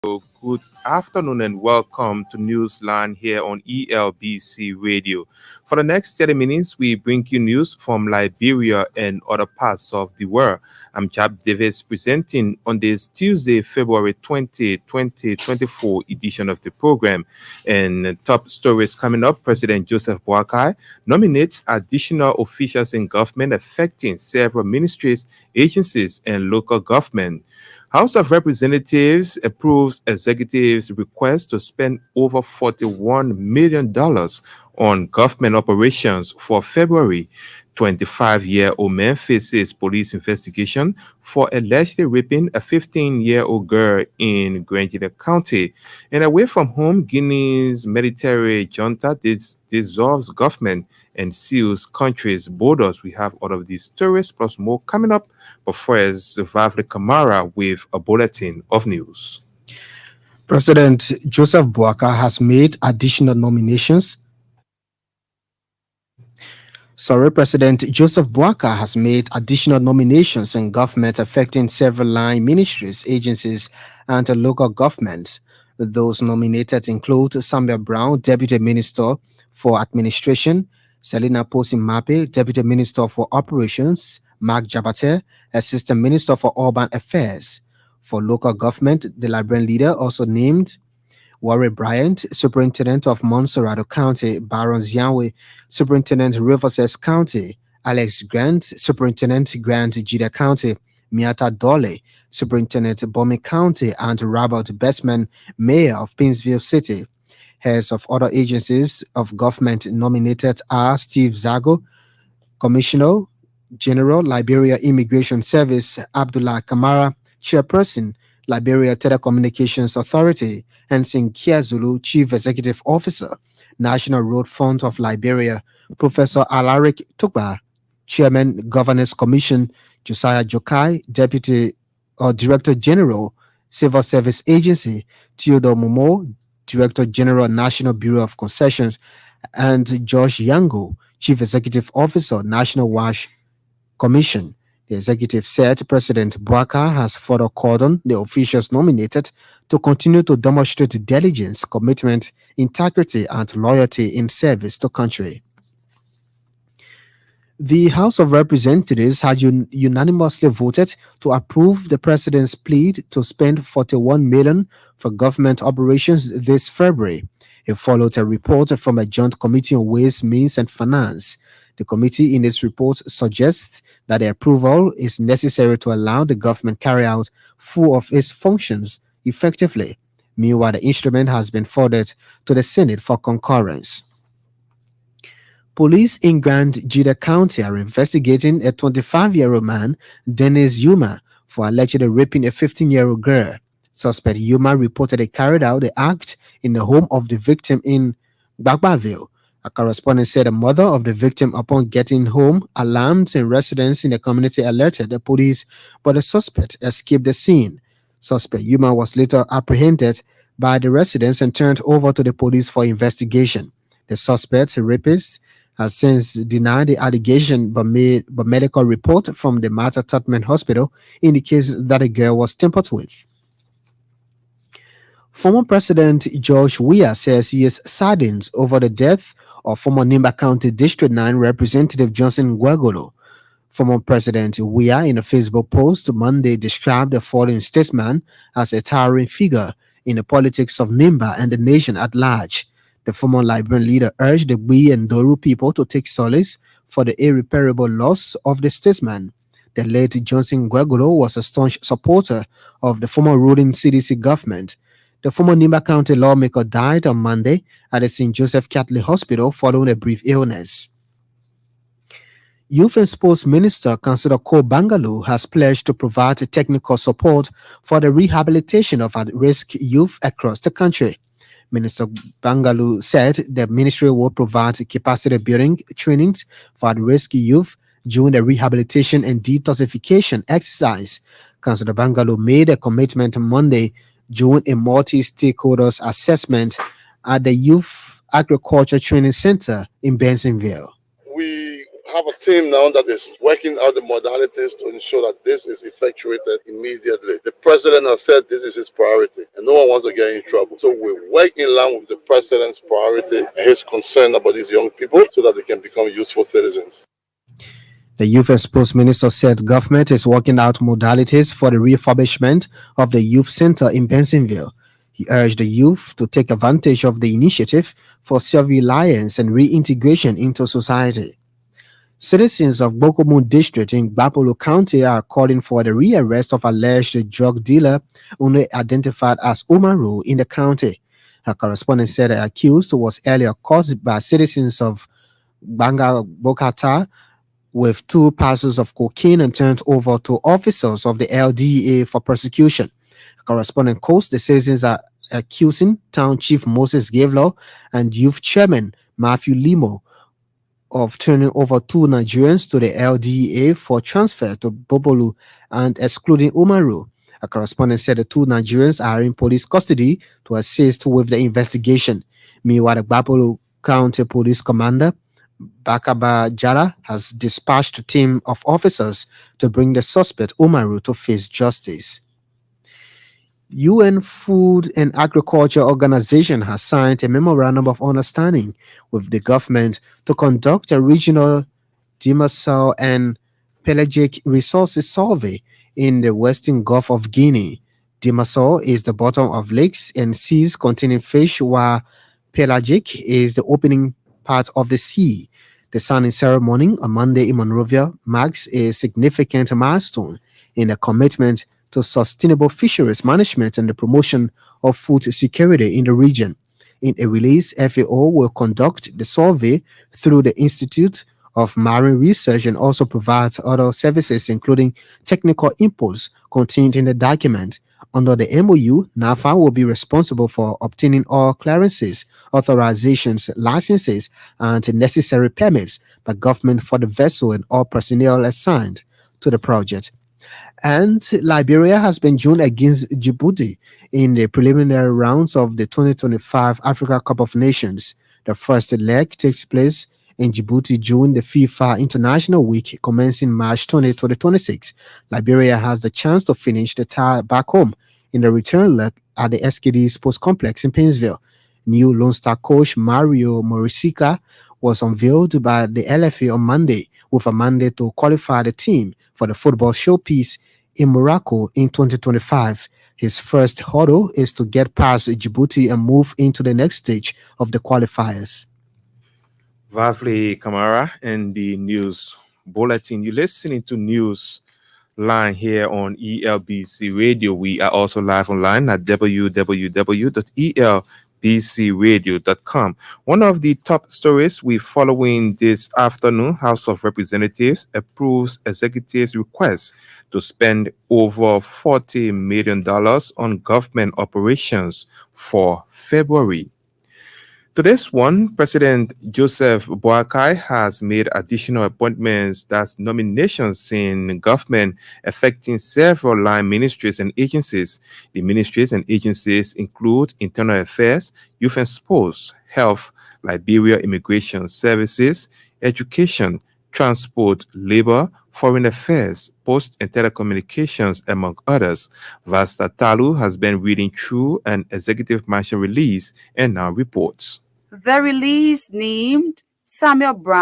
Good afternoon and welcome to Newsline here on ELBC Radio. For the next 30 minutes, we bring you news from Liberia and other parts of the world. I'm Chap Davis presenting on this Tuesday, February 20, 2024 edition of the program. And top stories coming up, President Joseph Boakai nominates additional officials in government affecting several ministries, agencies, and local government. House of Representatives approves executive's request to spend over $41 million on government operations for February. 25-year-old man faces police investigation for allegedly raping a 15-year-old girl in Grangeda County. And away from home, Guinea's military junta dissolves government and seals country's borders. We have all of these stories plus more coming up. But first, Vavli Kamara with a bulletin of news. President Joseph Boakai has made additional nominations. President Joseph Boakai has made additional nominations in government affecting several line ministries, agencies, and local governments. Those nominated include Samuel Brown, Deputy Minister for Administration, Selina Posi-Mape, Deputy Minister for Operations, Mark Jabate, Assistant Minister for Urban Affairs. For local government, the Liberian leader also named Warren Bryant, Superintendent of Montserrado County, Baron Zianwe, Superintendent Rivers County, Alex Grant, Superintendent Grant Jida County, Miata Dole, Superintendent Bomi County, and Robert Bestman, Mayor of Pinsville City. Heads of other agencies of government nominated are Steve Zago, Commissioner General, Liberia Immigration Service, Abdullah Kamara, Chairperson, Liberia Telecommunications Authority, and Sinkia Zulu, Chief Executive Officer, National Road Fund of Liberia, Professor Alaric Tukba, Chairman, Governance Commission, Josiah Jokai, Deputy or Director General, Civil Service Agency, Theodore Momo, Director General, National Bureau of Concessions, and Josh Yango, Chief Executive Officer, National Wash Commission. The executive said President Boakai has further called on the officials nominated to continue to demonstrate diligence, commitment, integrity, and loyalty in service to country. The House of Representatives had unanimously voted to approve the president's plea to spend $41 million for government operations this February. It followed a report from a joint committee on Ways, Means, and Finance. The committee in its report suggests that the approval is necessary to allow the government carry out full of its functions effectively. Meanwhile, the instrument has been forwarded to the Senate for concurrence. Police in Grangeda County are investigating a 25-year-old man, Dennis Yuma, for allegedly raping a 15-year-old girl. Suspect Yuma reportedly carried out the act in the home of the victim in Bagbaville. A correspondent said the mother of the victim, upon getting home, alarmed and residents in the community alerted the police, but the suspect escaped the scene. Suspect Yuma was later apprehended by the residents and turned over to the police for investigation. The suspect, rapist, has since denied the allegation, but medical report from the Martha Tutman Hospital indicates that the girl was tampered with. Former President George Weah says he is saddened over the death of former Nimba County District 9 Representative Johnson Gwegolo. Former President Weah, in a Facebook post Monday, described the fallen statesman as a towering figure in the politics of Nimba and the nation at large. The former Liberian leader urged the Bui and Doru people to take solace for the irreparable loss of the statesman. The late Johnson Gwegolo was a staunch supporter of the former ruling CDC government. The former Nimba County lawmaker died on Monday at the St. Joseph Catholic Hospital following a brief illness. Youth and Sports Minister Councillor Cole Bangalore has pledged to provide technical support for the rehabilitation of at-risk youth across the country. Minister Bangalore said the ministry will provide capacity building trainings for at-risk youth during the rehabilitation and detoxification exercise. Councillor Bangalore made a commitment Monday during a multi-stakeholders assessment at the Youth Agriculture Training Center in Bensonville. We have a team now that is working out the modalities to ensure that this is effectuated immediately. The president has said this is his priority, and no one wants to get in trouble. So we work in line with the president's priority and his concern about these young people so that they can become useful citizens. The Youth and Sports Minister said government is working out modalities for the refurbishment of the youth center in Bensenville. He urged the youth to take advantage of the initiative for self-reliance and reintegration into society. Citizens of Bokomu district in Bapolo County are calling for the rearrest of alleged drug dealer only identified as Umaru in the county. Her correspondent said the accused was earlier caught by citizens of Banga Bokata with 2 parcels of cocaine and turned over to officers of the LDA for prosecution. Correspondent quotes the citizens are accusing Town Chief Moses Gavelaw and Youth Chairman Matthew Limo of turning over 2 Nigerians to the LDA for transfer to Bobolu and excluding Umaru. A correspondent said the 2 Nigerians are in police custody to assist with the investigation. Meanwhile, the Bapolo County Police Commander Bakaba Jara has dispatched a team of officers to bring the suspect Umaru to face justice. UN Food and Agriculture Organization has signed a memorandum of understanding with the government to conduct a regional demersal and pelagic resources survey in the western Gulf of Guinea. Demersal is the bottom of lakes and seas containing fish, while pelagic is the opening part of the sea. The signing ceremony on Monday in Monrovia marks a significant milestone in a commitment to sustainable fisheries management and the promotion of food security in the region. In a release, FAO will conduct the survey through the Institute of Marine Research and also provide other services, including technical inputs contained in the document. Under the MOU, NAFA will be responsible for obtaining all clearances, authorizations, licenses, and necessary permits by government for the vessel and all personnel assigned to the project. And Liberia has been joined against Djibouti in the preliminary rounds of the 2025 Africa Cup of Nations. The first leg takes place in Djibouti during the FIFA International Week commencing March 20 to the 26th. Liberia has the chance to finish the tie back home in the return leg at the SKD Sports Complex in Painesville. New Lone Star coach Mario Morisica was unveiled by the LFA on Monday with a mandate to qualify the team for the football showpiece in Morocco in 2025. His first hurdle is to get past Djibouti and move into the next stage of the qualifiers. Vavli Kamara and the news bulletin. You're listening to News Line here on ELBC Radio. We are also live online at www.elbcradio.com. One of the top stories we're following this afternoon: House of Representatives approves executive's request to spend over $40 million on government operations for February. To this one, President Joseph Boakai has made additional appointments, that's nominations in government affecting several line ministries and agencies. The ministries and agencies include Internal Affairs, Youth and Sports, Health, Liberia Immigration Services, Education, Transport, Labor, Foreign Affairs, Post and Telecommunications, among others. Vasta Talu has been reading through an executive mansion release and now reports. The release named Samuel Brown